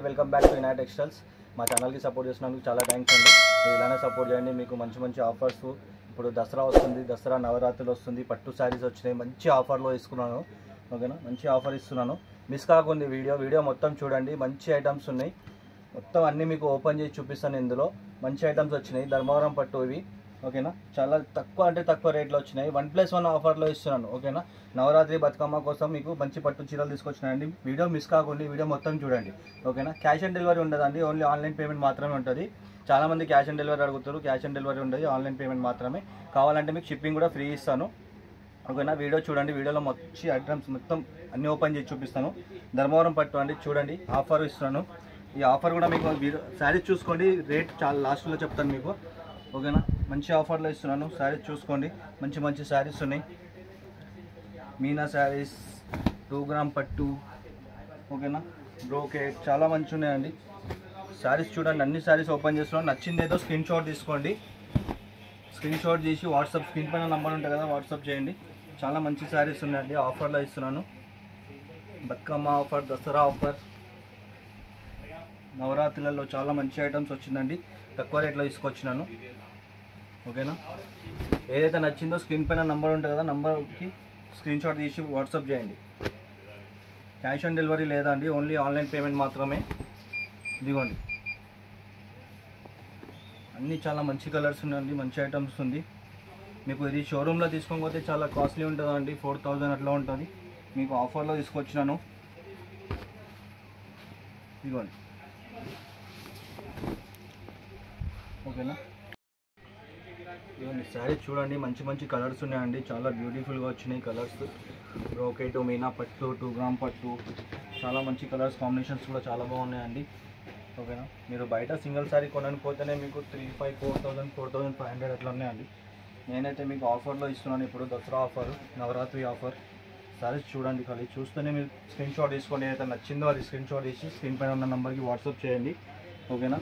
Welcome back to Ina textiles. మా ఛానల్కి support చేసినందుకు చాలా థ్యాంక్స్ అండి. మీరు ఇలానే సపోర్ట్ చేయండి. మీకు మంచి మంచి ఆఫర్స్, ఇప్పుడు దసరా వస్తుంది, దసరా నవరాత్రులు వస్తుంది, పట్టు శారీస్ వచ్చినాయి, మంచి ఆఫర్లో ఇస్తున్నాను. ఓకేనా, మంచి ఆఫర్ ఇస్తున్నాను. మిస్ కాకుండా వీడియో మొత్తం చూడండి. మంచి ఐటమ్స్ ఉన్నాయి, మొత్తం అన్నీ మీకు ఓపెన్ చేసి చూపిస్తాను. ఇందులో మంచి ఐటమ్స్ వచ్చినాయి, ధర్మవరం పట్టు ఇవి. ఓకేనా, చాలా తక్కువ రేట్లో వచ్చినాయి. 1+1 ఆఫర్లో ఇస్తున్నాను. ఓకేనా, నవరాత్రి బతుకమ్మ కోసం మీకు మంచి పట్టు చీరలు తీసుకొచ్చినాయండి. వీడియో మిస్ కాకుండా వీడియో మొత్తం చూడండి. ఓకేనా, క్యాష్ ఆన్ డెలివరీ ఉండదండి, ఓన్లీ ఆన్లైన్ పేమెంట్ మాత్రమే ఉంటుంది. చాలామంది క్యాష్ ఆన్ డెలివరీ అడుగుతారు, క్యాష్ ఆన్ డెలివరీ ఉండదు, ఆన్లైన్ పేమెంట్ మాత్రమే. కావాలంటే మీకు షిప్పింగ్ కూడా ఫ్రీ ఇస్తాను. ఓకేనా, వీడియో చూడండి. వీడియోలో మంచి ఐటమ్స్ మొత్తం అన్నీ ఓపెన్ చేసి చూపిస్తాను. ధర్మవరం పట్టు అండి, చూడండి ఆఫర్ ఇస్తున్నాను. ఈ ఆఫర్ కూడా మీకు శారీస్ చూసుకోండి, రేట్ చాలా లాస్ట్లో చెప్తాను మీకు. ఓకేనా, మంచి ఆఫర్లో ఇస్తున్నాను. శారీస్ చూసుకోండి, మంచి శారీస్ ఉన్నాయి. మీనా శారీస్, 2 గ్రామ్ పట్టు. ఓకేనా, బ్రోకేట్ చాలా మంచి ఉన్నాయండి. శారీస్ చూడండి, అన్ని శారీస్ ఓపెన్ చేస్తున్నాను. నచ్చింది ఏదో స్క్రీన్ షాట్ తీసుకోండి. స్క్రీన్ షాట్ చేసి వాట్సాప్, స్క్రీన్ పైన నంబర్ ఉంటుంది కదా, వాట్సాప్ చేయండి. చాలా మంచి శారీస్ ఉన్నాయండి, ఆఫర్లో ఇస్తున్నాను. బతుకమ్మ ఆఫర్, దసరా ఆఫర్, నవరాత్రులలో చాలా మంచి ఐటమ్స్ వచ్చిందండి. తక్కువ రేట్లో తీసుకొచ్చినాను. ఓకేనా, ఏదైతే నచ్చిందో స్క్రీన్ పైన నంబర్ ఉంటుంది కదా, నంబర్కి స్క్రీన్ షాట్ తీసి వాట్సాప్ చేయండి. క్యాష్ ఆన్ డెలివరీ లేదండి, ఓన్లీ ఆన్లైన్ పేమెంట్ మాత్రమే. ఇదిగోండి, అన్నీ చాలా మంచి కలర్స్ ఉన్నాయండి, మంచి ఐటమ్స్ ఉంది. మీకు ఇది షోరూంలో తీసుకోకపోతే చాలా కాస్ట్లీ ఉంటుందండి, 4000 అట్లా ఉంటుంది. మీకు ఆఫర్లో తీసుకొచ్చినాను. ఇదిగోండి. ఓకేనా, ఇవన్నీ శారీ చూడండి, మంచి కలర్స్ ఉన్నాయండి, చాలా బ్యూటిఫుల్గా వచ్చినాయి కలర్స్. బ్రోకేట్, మీనా పట్టు, 2 గ్రామ్ పట్టు, చాలా మంచి కలర్స్ కాంబినేషన్స్ కూడా చాలా బాగున్నాయండి. ఓకేనా, మీరు బయట సింగిల్ శారీ కొనకపోతేనే మీకు 3500, 4000, 4500 అట్లా ఉన్నాయండి. నేనైతే మీకు ఆఫర్లో ఇస్తున్నాను. ఇప్పుడు దసరా ఆఫర్, నవరాత్రి ఆఫర్. శారీస్ చూడండి, ఖాళీ చూస్తేనే మీరు స్క్రీన్ షాట్ తీసుకోండి. ఏదైతే నచ్చిందో అది స్క్రీన్ షాట్ తీసి స్క్రీన్ పైన ఉన్న నెంబర్కి వాట్సాప్ చేయండి. ఓకేనా,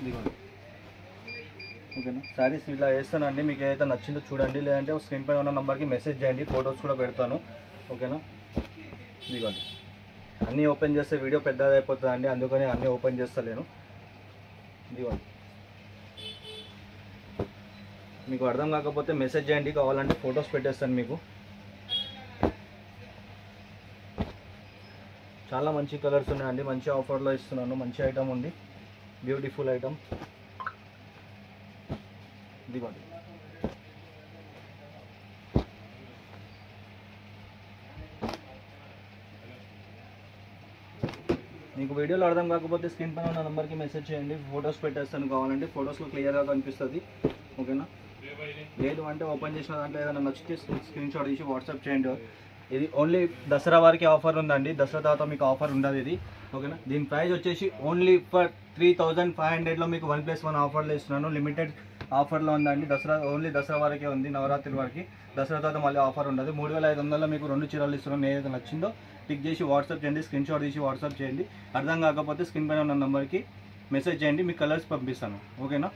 ఇదిగోండి. ఓకేనా, శారీస్ ఇలా వేస్తానండి. మీకు ఏదైతే నచ్చిందో చూడండి, లేదంటే స్క్రీన్ పైన ఉన్న నెంబర్కి మెసేజ్ చేయండి, ఫొటోస్ కూడా పెడతాను. ఓకేనా, ఇదిగోండి. అన్నీ ఓపెన్ చేస్తే వీడియో పెద్దది అయిపోతుందండి, అందుకని అన్నీ ఓపెన్ చేస్తలేను. ఇదిగోండి, మీకు అర్థం కాకపోతే మెసేజ్ చేయండి, కావాలంటే ఫొటోస్ పెట్టేస్తాను మీకు. చాలా మంచి కలర్స్ ఉన్నాయండి, మంచి ఆఫర్లో ఇస్తున్నాను. మంచి ఐటమ్ ఉంది, బ్యూటిఫుల్ ఐటమ్. ఇదిగోండి, మీకు వీడియోలో అర్థం కాకపోతే స్క్రీన్ పైన ఉన్న నెంబర్కి మెసేజ్ చేయండి, ఫొటోస్ పెట్టేస్తాను. కావాలంటే ఫొటోస్లో క్లియర్గా కనిపిస్తుంది. ఓకేనా, లేదు అంటే ఓపెన్ చేసిన దాంట్లో ఏదైనా నచ్చితే స్క్రీన్ షాట్ తీసి వాట్సాప్ చేయండి. ఇది ఓన్లీ దసరా వారికి ఆఫర్ ఉందండి, దసరా తర్వాత మీకు ఆఫర్ ఉండదు ఇది. ఓకేనా, దీని ప్రైస్ వచ్చేసి ఓన్లీ ఫర్ 3500లో మీకు 1+1 ఆఫర్లో ఇస్తున్నాను. లిమిటెడ్ ఆఫర్లో ఉందండి. దసరా ఓన్లీ దసరా వరకే ఉంది, నవరాత్రి వరకు. దసరా తర్వాత మళ్ళీ ఆఫర్ ఉండదు. 3500లో మీకు 2 చీరలు ఇస్తున్నాను. ఏదైతే నచ్చిందో టిక్ చేసి వాట్సాప్ చేయండి, స్క్రీన్ షాట్ తీసి వాట్సాప్ చేయండి. అర్థం కాకపోతే స్క్రీన్ పైన ఉన్న నెంబర్కి మెసేజ్ చేయండి, మీకు కలర్స్ పంపిస్తాను. ఓకేనా,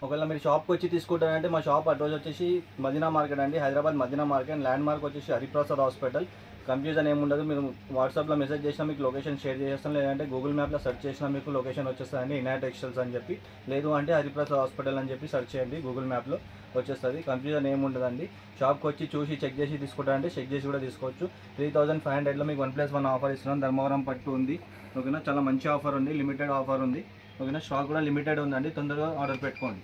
ఒకవేళ మీరు షాప్కి వచ్చి తీసుకుంటారంటే మా షాప్ అడ్రస్ వచ్చేసి మదీనా మార్కెట్ అండి, Hyderabad Madina market. Landmark వచ్చేసి హరిప్రసాద్ హాస్పిటల్. కన్ఫ్యూజన్ ఏముండదు, మీరు వాట్సాప్లో మెసేజ్ చేసినా మీకు లొకేషన్ షేర్ చేస్తాను, లేదంటే గూగుల్ మ్యాప్లో సెర్చ్ చేసినా మీకు లొకేషన్ వచ్చేస్తుందండి, ఇనా టెక్స్టైల్స్ అని చెప్పి. లేదు అంటే హరిప్రసాద్ హాస్పిటల్ అని చెప్పి సెర్చ్ చేయండి, గూగుల్ మ్యాప్లో వచ్చేస్తుంది. కన్ఫ్యూజన్ ఏముండదండి. షాప్కి వచ్చి చూసి చెక్ చేసి తీసుకుంటారంటే చెక్ చేసి కూడా తీసుకోవచ్చు. 3500లో మీకు 1+1 ఆఫర్ ఇస్తున్నాను. ధర్మవరం పట్టు ఉంది. ఓకేనా, చాలా మంచి ఆఫర్ ఉంది, లిమిటెడ్ ఆఫర్ ఉంది. ఓకేనా, స్టాక్ కూడా లిమిటెడ్ ఉందండి, తొందరగా ఆర్డర్ పెట్టుకోండి.